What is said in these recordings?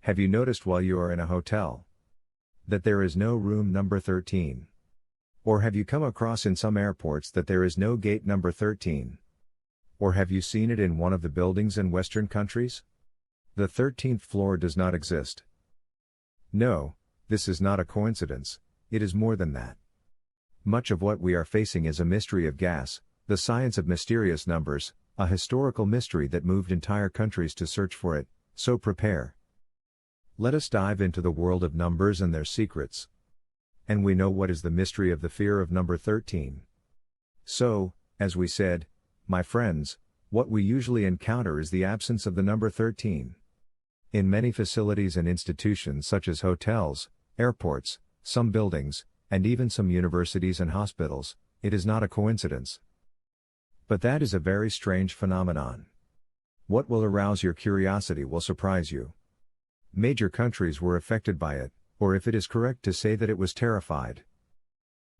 Have you noticed while you are in a hotel that there is no room number 13? Or have you come across in some airports that there is no gate number 13? Or have you seen it in one of the buildings in Western countries? The 13th floor does not exist. No, this is not a coincidence, it is more than that. Much of what we are facing is a mystery of gas, the science of mysterious numbers, a historical mystery that moved entire countries to search for it, so prepare. Let us dive into the world of numbers and their secrets. And we know what is the mystery of the fear of number 13. So, as we said, my friends, what we usually encounter is the absence of the number 13. In many facilities and institutions such as hotels, airports, some buildings, and even some universities and hospitals, it is not a coincidence. But that is a very strange phenomenon. What will arouse your curiosity will surprise you. Major countries were affected by it, or if it is correct to say that it was terrified.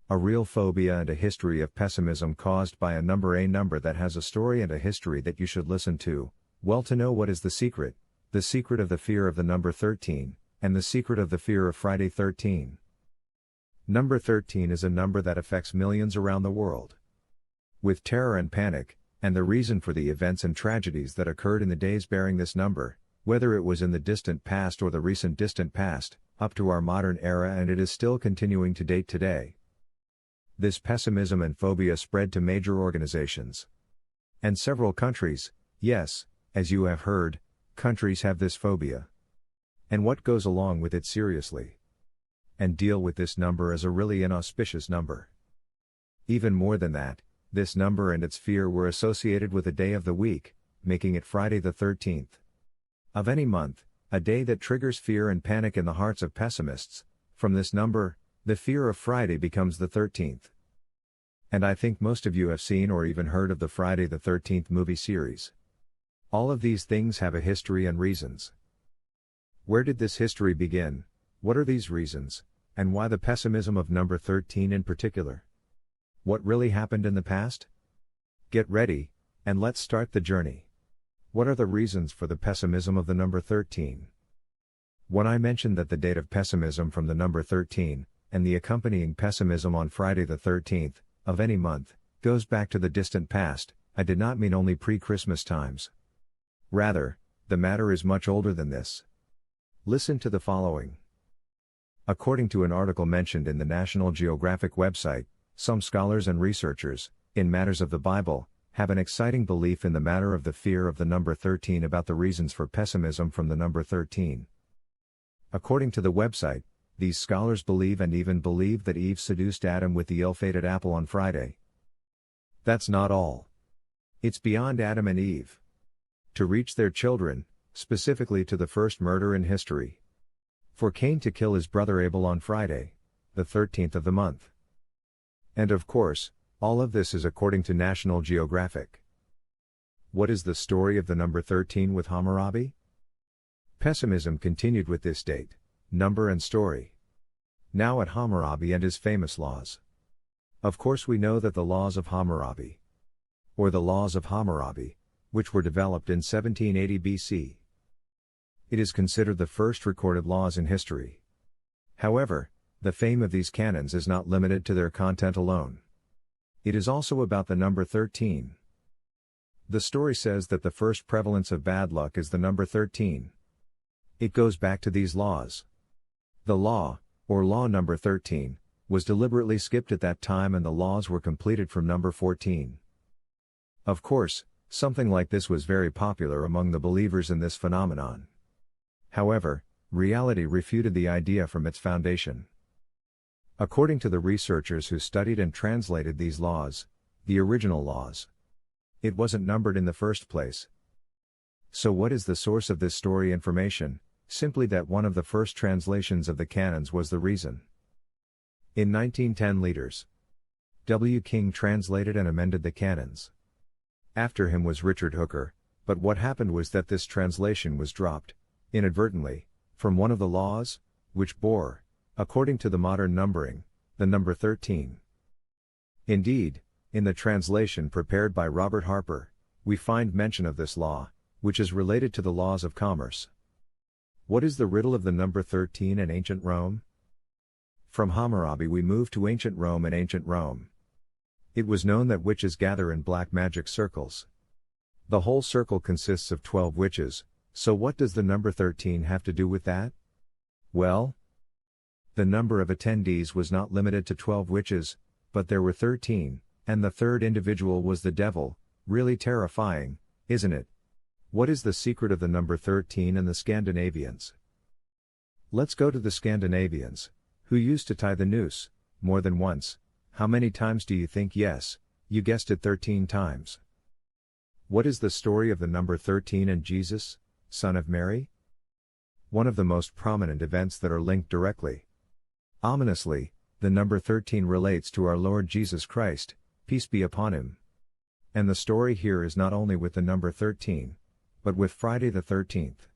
A real phobia and a history of pessimism caused by a number that has a story and a history that you should listen to, well, to know what is the secret of the fear of the number 13, and the secret of the fear of Friday 13. Number 13 is a number that affects millions around the world. With terror and panic, and the reason for the events and tragedies that occurred in the days bearing this number, whether it was in the distant past or the recent distant past, up to our modern era, and it is still continuing to date today. This pessimism and phobia spread to major organizations. And several countries, yes, as you have heard, countries have this phobia. And what goes along with it seriously. And deal with this number as a really inauspicious number. Even more than that, this number and its fear were associated with a day of the week, making it Friday the 13th. Of any month, a day that triggers fear and panic in the hearts of pessimists. From this number, the fear of Friday becomes the 13th. And I think most of you have seen or even heard of the Friday the 13th movie series. All of these things have a history and reasons. Where did this history begin? What are these reasons? And why the pessimism of number 13 in particular? What really happened in the past? Get ready, and let's start the journey. What are the reasons for the pessimism of the number 13? When I mentioned that the date of pessimism from the number 13, and the accompanying pessimism on Friday the 13th, of any month, goes back to the distant past, I did not mean only pre-Christmas times. Rather, the matter is much older than this. Listen to the following. According to an article mentioned in the National Geographic website, some scholars and researchers, in matters of the Bible, have an exciting belief in the matter of the fear of the number 13 about the reasons for pessimism from the number 13. According to the website, these scholars believe and even believe that Eve seduced Adam with the ill-fated apple on Friday. That's not all. It's beyond Adam and Eve. To reach their children, specifically to the first murder in history. For Cain to kill his brother Abel on Friday, the 13th of the month. And of course, all of this is according to National Geographic. What is the story of the number 13 with Hammurabi? Pessimism continued with this date, number and story. Now at Hammurabi and his famous laws. Of course we know that the laws of Hammurabi, or the laws of Hammurabi, which were developed in 1780 BC. It is considered the first recorded laws in history. However, the fame of these canons is not limited to their content alone. It is also about the number 13. The story says that the first prevalence of bad luck is the number 13. It goes back to these laws. The law, or law number 13, was deliberately skipped at that time and the laws were completed from number 14. Of course, something like this was very popular among the believers in this phenomenon. However, reality refuted the idea from its foundation. According to the researchers who studied and translated these laws, the original laws, it wasn't numbered in the first place. So what is the source of this story information? Simply that one of the first translations of the canons was the reason. In 1910 leaders W. King translated and amended the canons. After him was Richard Hooker, but what happened was that this translation was dropped, inadvertently, from one of the laws, which bore, according to the modern numbering, the number 13. Indeed, in the translation prepared by Robert Harper, we find mention of this law, which is related to the laws of commerce. What is the riddle of the number 13 in ancient Rome? From Hammurabi we move to ancient Rome. In ancient Rome, it was known that witches gather in black magic circles. The whole circle consists of 12 witches, so what does the number 13 have to do with that? Well, the number of attendees was not limited to 12 witches, but there were 13, and the third individual was the devil. Really terrifying, isn't it? What is the secret of the number 13 and the Scandinavians? Let's go to the Scandinavians, who used to tie the noose, more than once. How many times do you think? Yes, you guessed it, 13 times. What is the story of the number 13 and Jesus, son of Mary? One of the most prominent events that are linked directly. Ominously, the number 13 relates to our Lord Jesus Christ, peace be upon him. And the story here is not only with the number 13, but with Friday the 13th.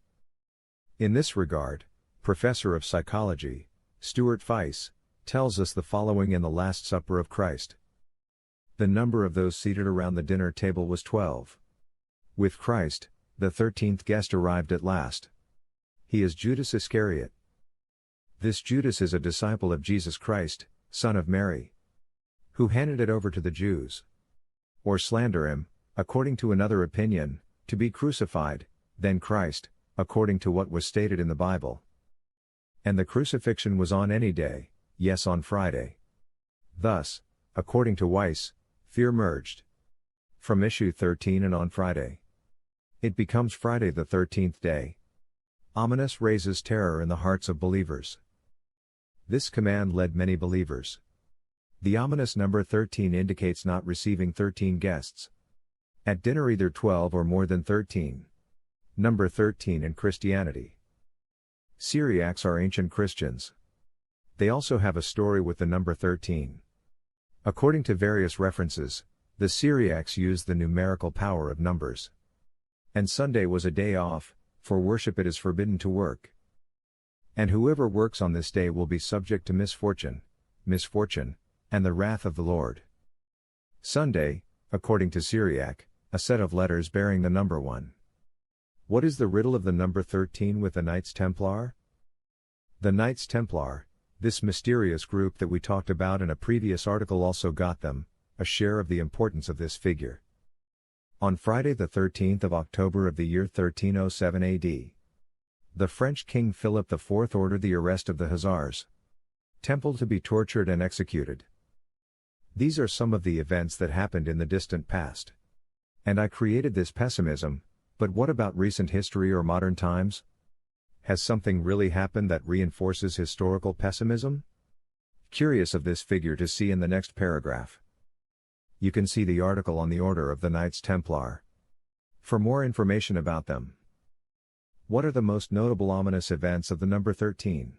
In this regard, Professor of Psychology, Stuart Weiss, tells us the following in the Last Supper of Christ. The number of those seated around the dinner table was 12. With Christ, the 13th guest arrived at last. He is Judas Iscariot. This Judas is a disciple of Jesus Christ, son of Mary, who handed it over to the Jews, or slander him, according to another opinion, to be crucified, then Christ, according to what was stated in the Bible. And the crucifixion was on any day, yes, on Friday. Thus, according to Weiss, fear merged from issue 13 and on Friday. It becomes Friday the 13th day. Ominous raises terror in the hearts of believers. This command led many believers. The ominous number 13 indicates not receiving 13 guests at dinner, either 12 or more than 13. Number 13 in Christianity. Syriacs are ancient Christians. They also have a story with the number 13. According to various references, the Syriacs used the numerical power of numbers. And Sunday was a day off, for worship it is forbidden to work. And whoever works on this day will be subject to misfortune, and the wrath of the Lord. Sunday, according to Syriac, a set of letters bearing the number 1. What is the riddle of the number 13 with the Knights Templar? The Knights Templar, this mysterious group that we talked about in a previous article, also got them a share of the importance of this figure. On Friday the 13th of October of the year 1307 AD, the French King Philip IV ordered the arrest of the Hussars Temple to be tortured and executed. These are some of the events that happened in the distant past. And I created this pessimism, but what about recent history or modern times? Has something really happened that reinforces historical pessimism? Curious of this figure to see in the next paragraph. You can see the article on the Order of the Knights Templar for more information about them. What are the most notable ominous events of the number 13?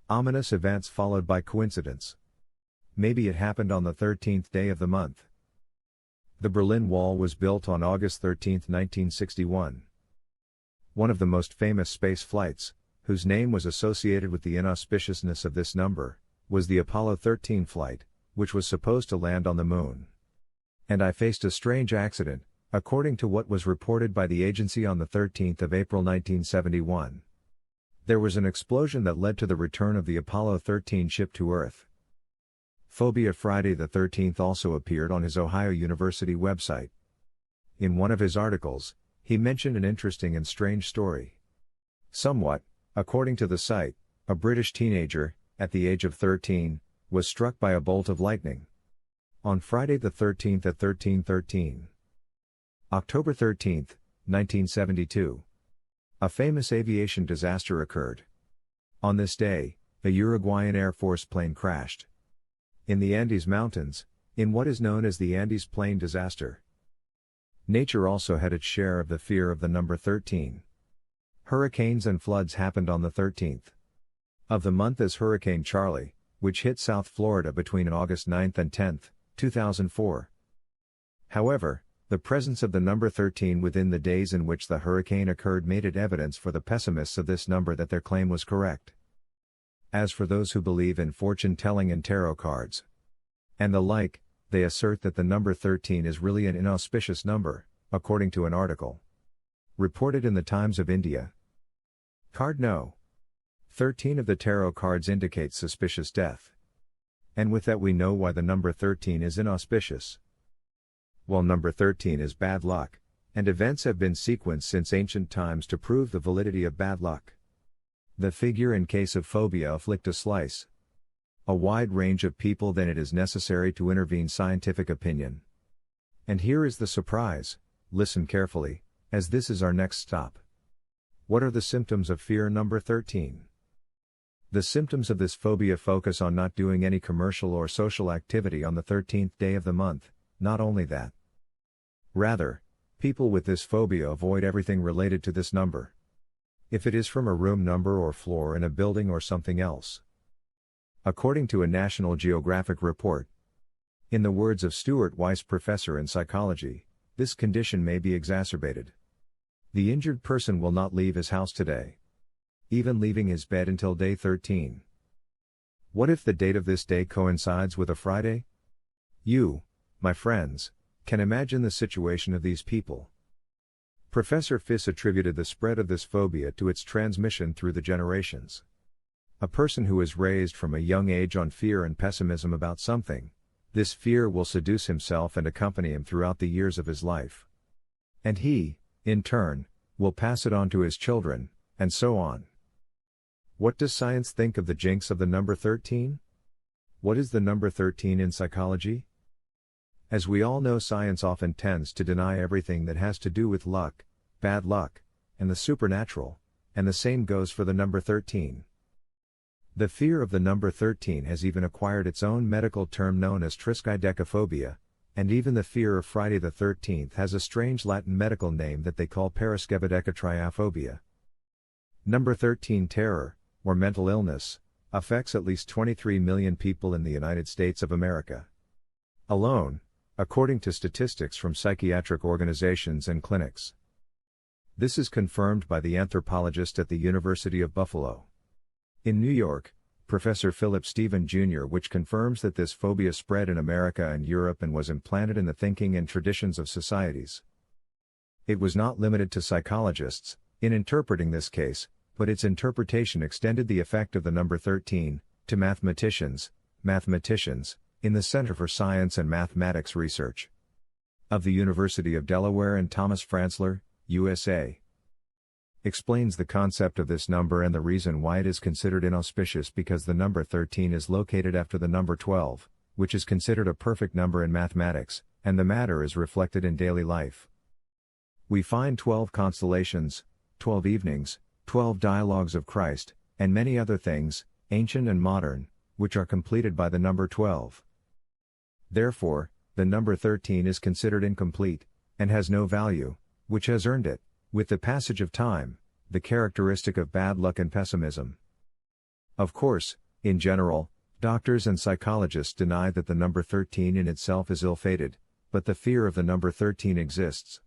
Ominous events followed by coincidence. Maybe it happened on the 13th day of the month. The Berlin Wall was built on August 13, 1961. One of the most famous space flights, whose name was associated with the inauspiciousness of this number, was the Apollo 13 flight, which was supposed to land on the moon. And I faced a strange accident, according to what was reported by the agency on the 13th of April 1971. There was an explosion that led to the return of the Apollo 13 ship to Earth. Phobia Friday the 13th also appeared on his Ohio University website. In one of his articles, he mentioned an interesting and strange story. Somewhat, according to the site, a British teenager, at the age of 13, was struck by a bolt of lightning on Friday the 13th at 13:13. October 13, 1972. A famous aviation disaster occurred. On this day, a Uruguayan Air Force plane crashed in the Andes Mountains, in what is known as the Andes Plain disaster. Nature also had its share of the fear of the number 13. Hurricanes and floods happened on the 13th of the month as Hurricane Charlie, which hit South Florida between August 9 and 10, 2004. However, the presence of the number 13 within the days in which the hurricane occurred made it evidence for the pessimists of this number that their claim was correct. As for those who believe in fortune-telling and tarot cards and the like, they assert that the number 13 is really an inauspicious number, according to an article reported in the Times of India. Card No. 13 of the tarot cards indicates suspicious death. And with that we know why the number 13 is inauspicious. Well, number 13 is bad luck, and events have been sequenced since ancient times to prove the validity of bad luck. The figure in case of phobia afflict a slice. A wide range of people, then it is necessary to intervene scientific opinion. And here is the surprise, listen carefully, as this is our next stop. What are the symptoms of fear number 13? The symptoms of this phobia focus on not doing any commercial or social activity on the 13th day of the month, not only that. Rather, people with this phobia avoid everything related to this number. If it is from a room number or floor in a building or something else. According to a National Geographic report, in the words of Stuart Weiss, professor in psychology, this condition may be exacerbated. The injured person will not leave his house today, even leaving his bed until day 13. What if the date of this day coincides with a Friday? You, my friends, can imagine the situation of these people. Professor Fiss attributed the spread of this phobia to its transmission through the generations. A person who is raised from a young age on fear and pessimism about something, this fear will seduce himself and accompany him throughout the years of his life. And he, in turn, will pass it on to his children, and so on. What does science think of the jinx of the number 13? What is the number 13 in psychology? As we all know, science often tends to deny everything that has to do with luck, bad luck, and the supernatural, and the same goes for the number 13. The fear of the number 13 has even acquired its own medical term known as triskaidekaphobia, and even the fear of Friday the 13th has a strange Latin medical name that they call paraskevadekatriophobia. Number 13 terror, or mental illness, affects at least 23 million people in the United States of America alone, according to statistics from psychiatric organizations and clinics. This is confirmed by the anthropologist at the University of Buffalo in New York, Professor Philip Stephen Jr., which confirms that this phobia spread in America and Europe and was implanted in the thinking and traditions of societies. It was not limited to psychologists in interpreting this case, but its interpretation extended the effect of the number 13 to mathematicians in the Center for Science and Mathematics Research of the University of Delaware, and Thomas Franzler, USA. Explains the concept of this number and the reason why it is considered inauspicious, because the number 13 is located after the number 12, which is considered a perfect number in mathematics, and the matter is reflected in daily life. We find 12 constellations, 12 evenings, 12 dialogues of Christ, and many other things, ancient and modern, which are completed by the number 12. Therefore, the number 13 is considered incomplete, and has no value, which has earned it, with the passage of time, the characteristic of bad luck and pessimism. Of course, in general, doctors and psychologists deny that the number 13 in itself is ill-fated, but the fear of the number 13 exists.